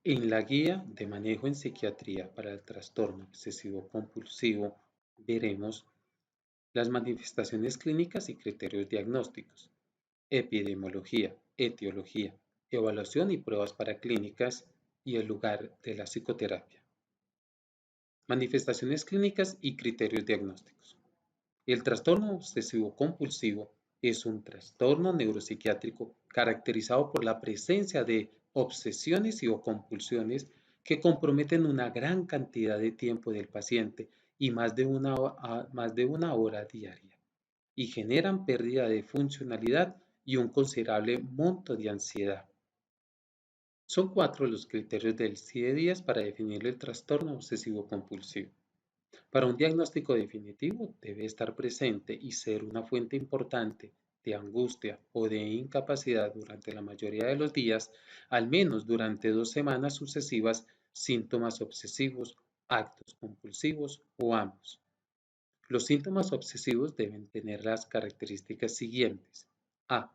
En la guía de manejo en psiquiatría para el trastorno obsesivo compulsivo veremos las manifestaciones clínicas y criterios diagnósticos, epidemiología, etiología, evaluación y pruebas paraclínicas y el lugar de la psicoterapia. Manifestaciones clínicas y criterios diagnósticos. El trastorno obsesivo compulsivo es un trastorno neuropsiquiátrico caracterizado por la presencia de obsesiones y o compulsiones que comprometen una gran cantidad de tiempo del paciente y más de una hora diaria y generan pérdida de funcionalidad y un considerable monto de ansiedad. Son 4 los criterios del CIE-10 para definir el trastorno obsesivo compulsivo. Para un diagnóstico definitivo debe estar presente y ser una fuente importante de angustia o de incapacidad durante la mayoría de los días, al menos durante 2 semanas sucesivas, síntomas obsesivos, actos compulsivos o ambos. Los síntomas obsesivos deben tener las características siguientes. A.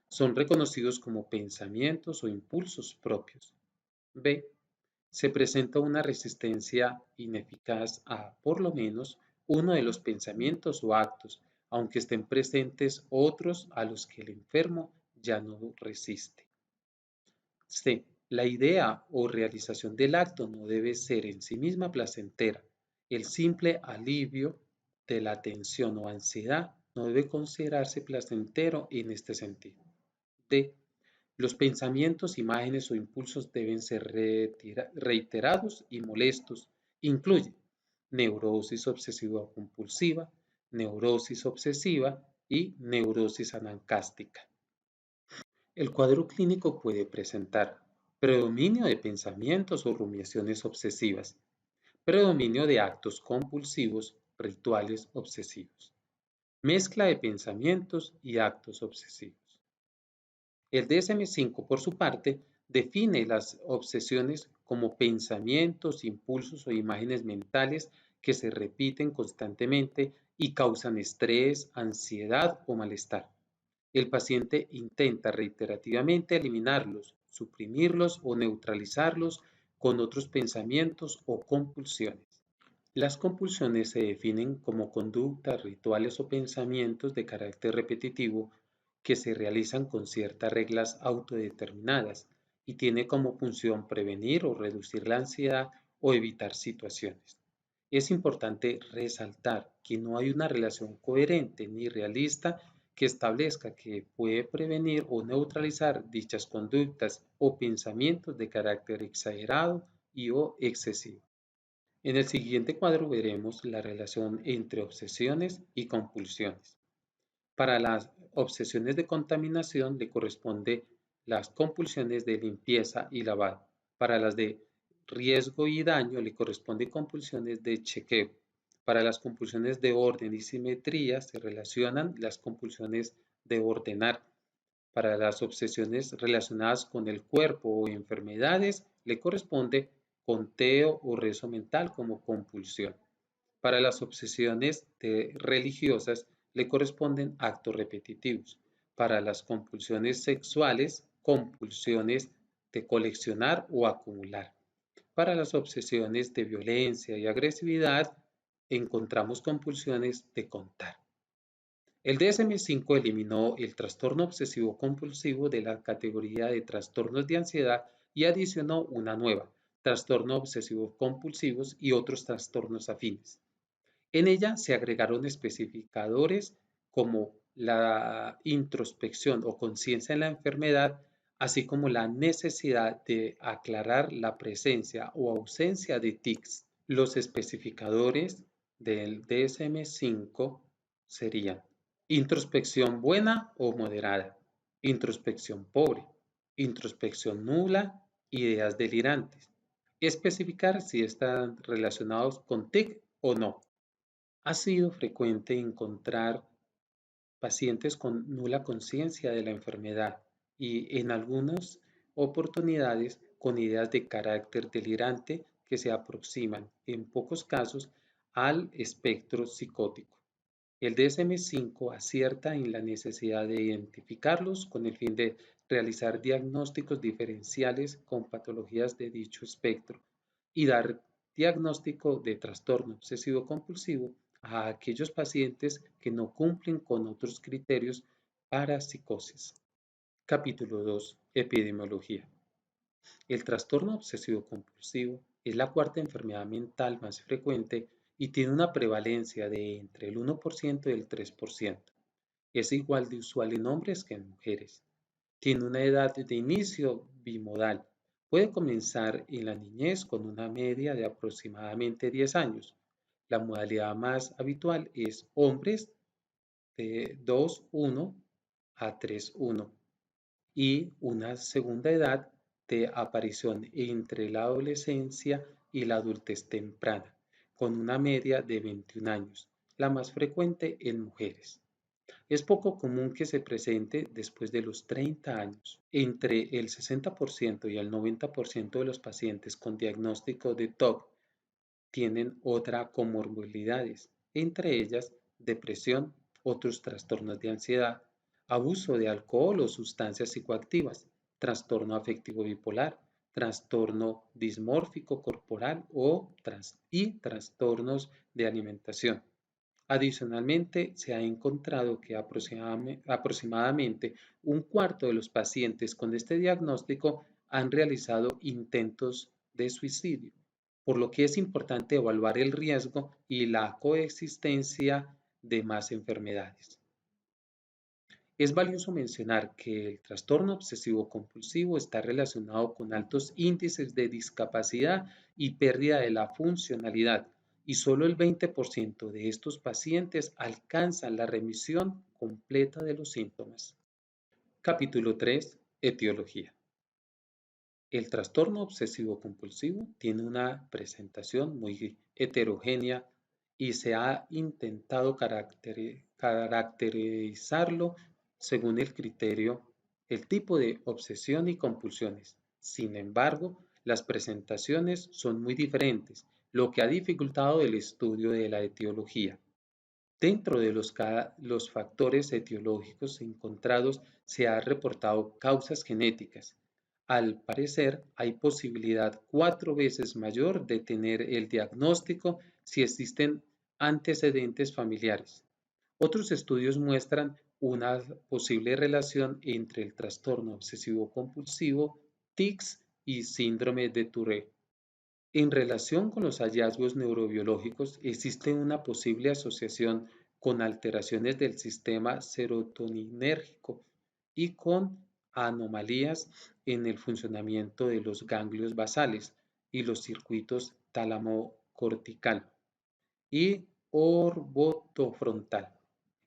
Son reconocidos como pensamientos o impulsos propios. B. Se presenta una resistencia ineficaz a, por lo menos, uno de los pensamientos o actos, aunque estén presentes otros a los que el enfermo ya no resiste. C. La idea o realización del acto no debe ser en sí misma placentera. El simple alivio de la tensión o ansiedad no debe considerarse placentero en este sentido. D. Los pensamientos, imágenes o impulsos deben ser reiterados y molestos. Incluye neurosis obsesiva-compulsiva, neurosis obsesiva y neurosis anancástica. El cuadro clínico puede presentar predominio de pensamientos o rumiaciones obsesivas, predominio de actos compulsivos, rituales obsesivos, mezcla de pensamientos y actos obsesivos. El DSM-5, por su parte, define las obsesiones como pensamientos, impulsos o imágenes mentales que se repiten constantemente y causan estrés, ansiedad o malestar. El paciente intenta reiterativamente eliminarlos, suprimirlos o neutralizarlos con otros pensamientos o compulsiones. Las compulsiones se definen como conductas, rituales o pensamientos de carácter repetitivo que se realizan con ciertas reglas autodeterminadas y tiene como función prevenir o reducir la ansiedad o evitar situaciones. Es importante resaltar que no hay una relación coherente ni realista que establezca que puede prevenir o neutralizar dichas conductas o pensamientos de carácter exagerado y o excesivo. En el siguiente cuadro veremos la relación entre obsesiones y compulsiones. Para las obsesiones de contaminación le corresponde las compulsiones de limpieza y lavado. Para las de riesgo y daño le corresponden compulsiones de chequeo. Para las compulsiones de orden y simetría se relacionan las compulsiones de ordenar. Para las obsesiones relacionadas con el cuerpo o enfermedades le corresponde conteo o rezo mental como compulsión. Para las obsesiones religiosas le corresponden actos repetitivos. Para las compulsiones sexuales, compulsiones de coleccionar o acumular. Para las obsesiones de violencia y agresividad, encontramos compulsiones de contar. El DSM-5 eliminó el trastorno obsesivo compulsivo de la categoría de trastornos de ansiedad y adicionó una nueva, trastorno obsesivo compulsivos y otros trastornos afines. En ella se agregaron especificadores como la introspección o conciencia en la enfermedad, así como la necesidad de aclarar la presencia o ausencia de tics. Los especificadores del DSM-5 serían introspección buena o moderada, introspección pobre, introspección nula, ideas delirantes. Especificar si están relacionados con TIC o no. Ha sido frecuente encontrar pacientes con nula conciencia de la enfermedad y en algunas oportunidades con ideas de carácter delirante que se aproximan, en pocos casos, al espectro psicótico. El DSM-5 acierta en la necesidad de identificarlos con el fin de realizar diagnósticos diferenciales con patologías de dicho espectro y dar diagnóstico de trastorno obsesivo compulsivo a aquellos pacientes que no cumplen con otros criterios para psicosis. Capítulo 2. Epidemiología. El trastorno obsesivo compulsivo es la cuarta enfermedad mental más frecuente y tiene una prevalencia de entre el 1% y el 3%. Es igual de usual en hombres que en mujeres. Tiene una edad de inicio bimodal. Puede comenzar en la niñez con una media de aproximadamente 10 años. La modalidad más habitual es hombres de 2,1 a 3,1 y una segunda edad de aparición entre la adolescencia y la adultez temprana, con una media de 21 años, la más frecuente en mujeres. Es poco común que se presente después de los 30 años. Entre el 60% y el 90% de los pacientes con diagnóstico de TOC tienen otras comorbilidades, entre ellas depresión, otros trastornos de ansiedad, abuso de alcohol o sustancias psicoactivas, trastorno afectivo bipolar, trastorno dismórfico corporal y trastornos de alimentación. Adicionalmente, se ha encontrado que aproximadamente un cuarto de los pacientes con este diagnóstico han realizado intentos de suicidio, por lo que es importante evaluar el riesgo y la coexistencia de más enfermedades. Es valioso mencionar que el trastorno obsesivo compulsivo está relacionado con altos índices de discapacidad y pérdida de la funcionalidad, y solo el 20% de estos pacientes alcanzan la remisión completa de los síntomas. Capítulo 3. Etiología. El trastorno obsesivo compulsivo tiene una presentación muy heterogénea y se ha intentado caracterizarlo según el criterio, el tipo de obsesión y compulsiones. Sin embargo, las presentaciones son muy diferentes, lo que ha dificultado el estudio de la etiología. Dentro de los factores etiológicos encontrados se han reportado causas genéticas. Al parecer, hay posibilidad 4 veces mayor de tener el diagnóstico si existen antecedentes familiares. Otros estudios muestran una posible relación entre el trastorno obsesivo compulsivo, tics y síndrome de Tourette. En relación con los hallazgos neurobiológicos, existe una posible asociación con alteraciones del sistema serotoninérgico y con anomalías en el funcionamiento de los ganglios basales y los circuitos tálamo-cortical y orbitofrontal.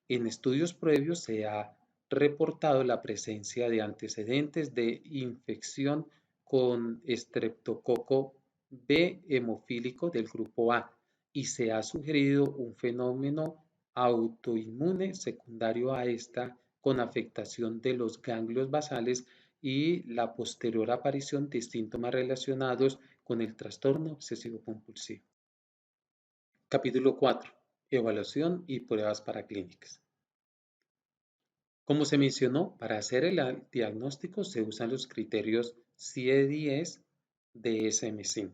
En estudios previos se ha reportado la presencia de antecedentes de infección con estreptococo B hemofílico del grupo A y se ha sugerido un fenómeno autoinmune secundario a esta con afectación de los ganglios basales y la posterior aparición de síntomas relacionados con el trastorno obsesivo compulsivo. Capítulo 4. Evaluación y pruebas paraclínicas. Como se mencionó, para hacer el diagnóstico se usan los criterios CIE-10 DSM-5.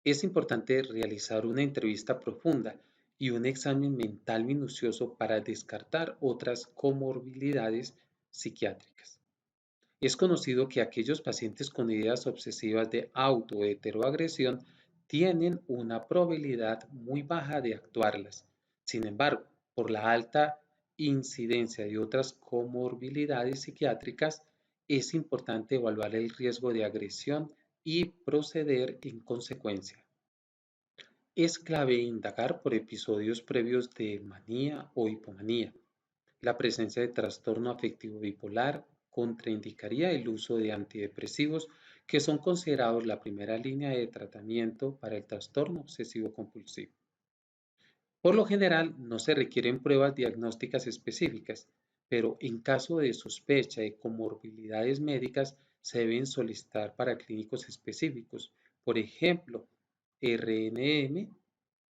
Es importante realizar una entrevista profunda y un examen mental minucioso para descartar otras comorbilidades psiquiátricas. Es conocido que aquellos pacientes con ideas obsesivas de auto o heteroagresión tienen una probabilidad muy baja de actuarlas. Sin embargo, por la alta incidencia de otras comorbilidades psiquiátricas, es importante evaluar el riesgo de agresión y proceder en consecuencia. Es clave indagar por episodios previos de manía o hipomanía. La presencia de trastorno afectivo bipolar contraindicaría el uso de antidepresivos, que son considerados la primera línea de tratamiento para el trastorno obsesivo compulsivo. Por lo general, no se requieren pruebas diagnósticas específicas, pero en caso de sospecha de comorbilidades médicas se deben solicitar para clínicos específicos, por ejemplo, RNM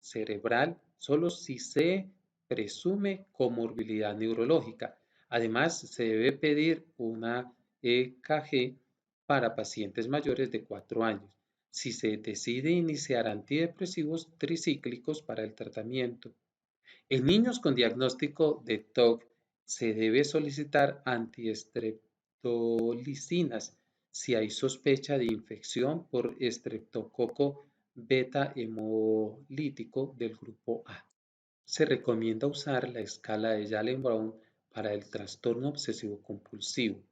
cerebral, solo si se presume comorbilidad neurológica. Además, se debe pedir una EKG para pacientes mayores de 4 años, si se decide iniciar antidepresivos tricíclicos para el tratamiento. En niños con diagnóstico de TOC se debe solicitar antiestreptolicinas si hay sospecha de infección por estreptococo beta hemolítico del grupo A. Se recomienda usar la escala de Yalen-Brown para el trastorno obsesivo compulsivo,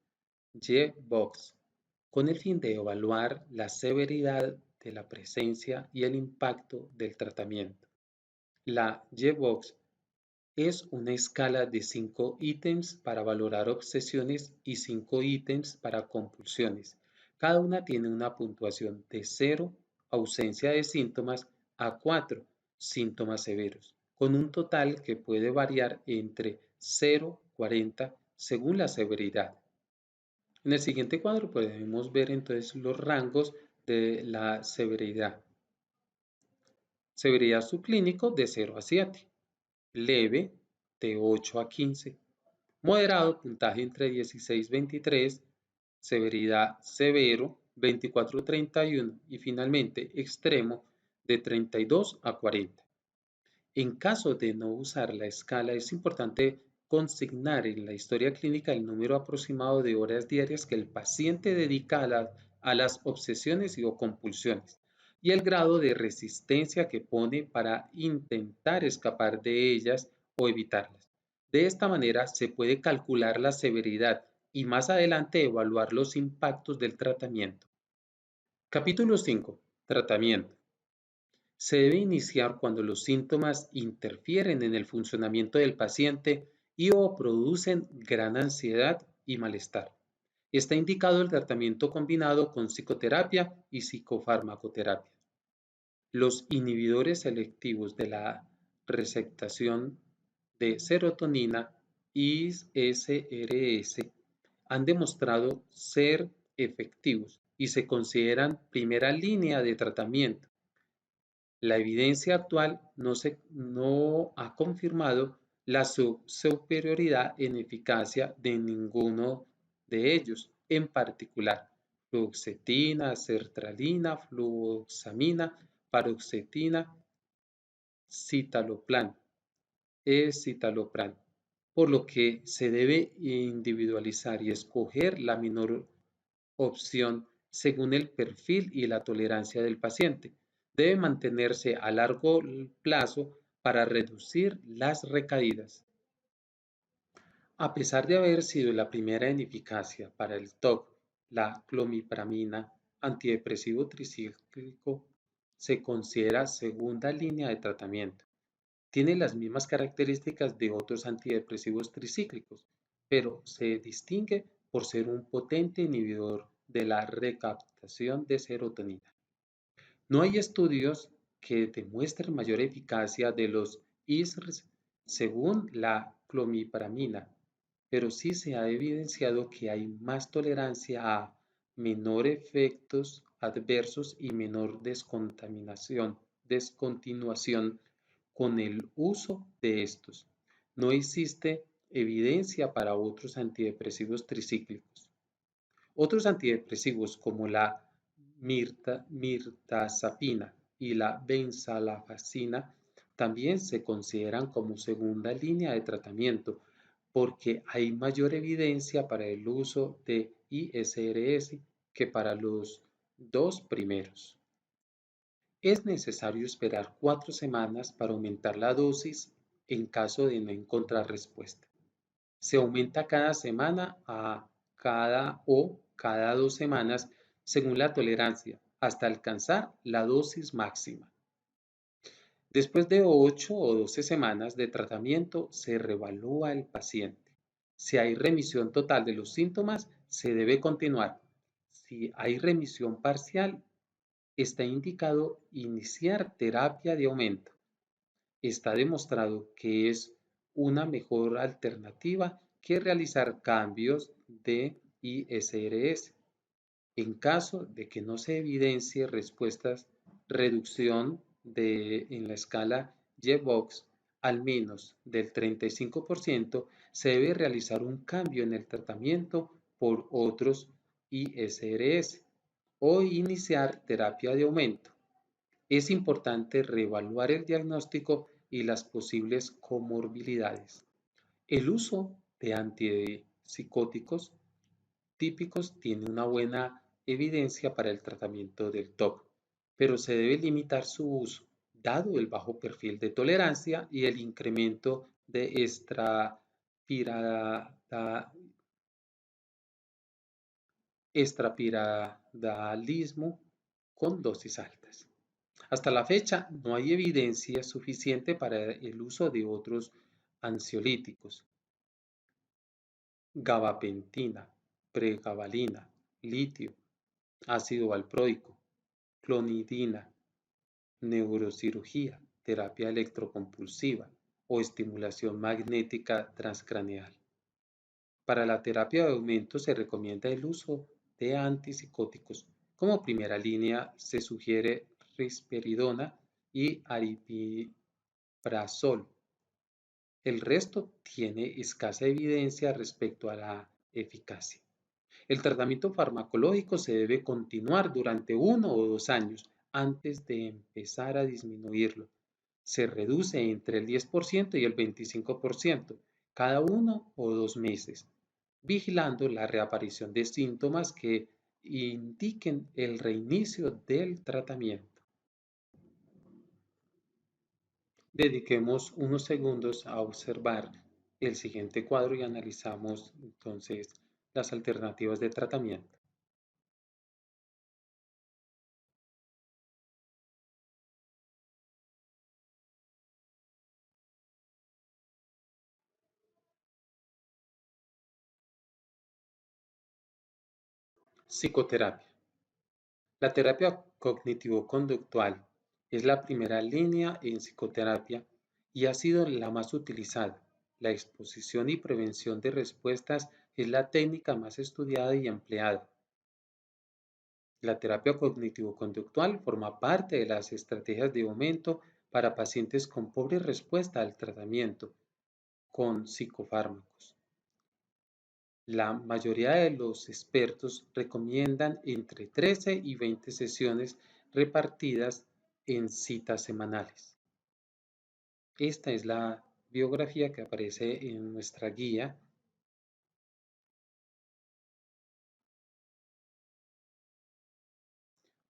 J-BOX, con el fin de evaluar la severidad de la presencia y el impacto del tratamiento. La J-BOX es una escala de 5 ítems para valorar obsesiones y 5 ítems para compulsiones. Cada una tiene una puntuación de 0, ausencia de síntomas, a 4, síntomas severos, con un total que puede variar entre 0 y 40 según la severidad. En el siguiente cuadro podemos ver entonces los rangos de la severidad. Severidad subclínico de 0 a 7. Leve de 8 a 15. Moderado, puntaje entre 16 y 23. Severidad severo, 24 a 31. Y finalmente extremo, de 32 a 40. En caso de no usar la escala, es importante consignar en la historia clínica el número aproximado de horas diarias que el paciente dedica a las obsesiones o compulsiones y el grado de resistencia que pone para intentar escapar de ellas o evitarlas. De esta manera se puede calcular la severidad y más adelante evaluar los impactos del tratamiento. Capítulo 5. Tratamiento. Se debe iniciar cuando los síntomas interfieren en el funcionamiento del paciente y o producen gran ansiedad y malestar. Está indicado el tratamiento combinado con psicoterapia y psicofarmacoterapia. Los inhibidores selectivos de la receptación de serotonina, ISRS, han demostrado ser efectivos y se consideran primera línea de tratamiento. La evidencia actual no ha confirmado la superioridad en eficacia de ninguno de ellos, en particular fluoxetina, sertralina, fluoxamina, paroxetina, citalopram, escitalopram, por lo que se debe individualizar y escoger la menor opción según el perfil y la tolerancia del paciente. Debe mantenerse a largo plazo para reducir las recaídas. A pesar de haber sido la primera en eficacia para el TOC, la clomipramina, antidepresivo tricíclico, se considera segunda línea de tratamiento. Tiene las mismas características de otros antidepresivos tricíclicos, pero se distingue por ser un potente inhibidor de la recaptación de serotonina. No hay estudios que demuestren mayor eficacia de los ISRs según la clomipramina, pero sí se ha evidenciado que hay más tolerancia a menor efectos adversos y menor descontinuación con el uso de estos. No existe evidencia para otros antidepresivos tricíclicos. Otros antidepresivos como la mirtazapina y la benzalafacina también se consideran como segunda línea de tratamiento porque hay mayor evidencia para el uso de ISRS que para los dos primeros. Es necesario esperar 4 semanas para aumentar la dosis en caso de no encontrar respuesta. Se aumenta cada semana a cada 2 semanas según la tolerancia hasta alcanzar la dosis máxima. Después de 8 o 12 semanas de tratamiento se reevalúa el paciente. Si hay remisión total de los síntomas, se debe continuar. Si hay remisión parcial, está indicado iniciar terapia de aumento. Está demostrado que es una mejor alternativa que realizar cambios de ISRS. En caso de que no se evidencie respuestas, reducción en la escala J-BOX al menos del 35%, se debe realizar un cambio en el tratamiento por otros ISRS o iniciar terapia de aumento. Es importante reevaluar el diagnóstico y las posibles comorbilidades. El uso de antipsicóticos típicos tiene una buena evidencia para el tratamiento del TOC, pero se debe limitar su uso, dado el bajo perfil de tolerancia y el incremento de estrapiradalismo con dosis altas. Hasta la fecha, no hay evidencia suficiente para el uso de otros ansiolíticos, gabapentina, pregabalina, litio, ácido valproico, clonidina, neurocirugía, terapia electrocompulsiva o estimulación magnética transcraneal. Para la terapia de aumento se recomienda el uso de antipsicóticos. Como primera línea se sugiere risperidona y aripiprazol. El resto tiene escasa evidencia respecto a la eficacia. El tratamiento farmacológico se debe continuar durante 1 o 2 años antes de empezar a disminuirlo. Se reduce entre el 10% y el 25% cada 1 o 2 meses, vigilando la reaparición de síntomas que indiquen el reinicio del tratamiento. Dediquemos unos segundos a observar el siguiente cuadro y analizamos entonces las alternativas de tratamiento. Psicoterapia. La terapia cognitivo-conductual es la primera línea en psicoterapia y ha sido la más utilizada. La exposición y prevención de respuestas es la técnica más estudiada y empleada. La terapia cognitivo-conductual forma parte de las estrategias de aumento para pacientes con pobre respuesta al tratamiento con psicofármacos. La mayoría de los expertos recomiendan entre 13 y 20 sesiones repartidas en citas semanales. Esta es la biografía que aparece en nuestra guía.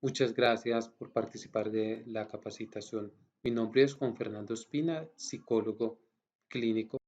Muchas gracias por participar de la capacitación. Mi nombre es Juan Fernando Espina, psicólogo clínico.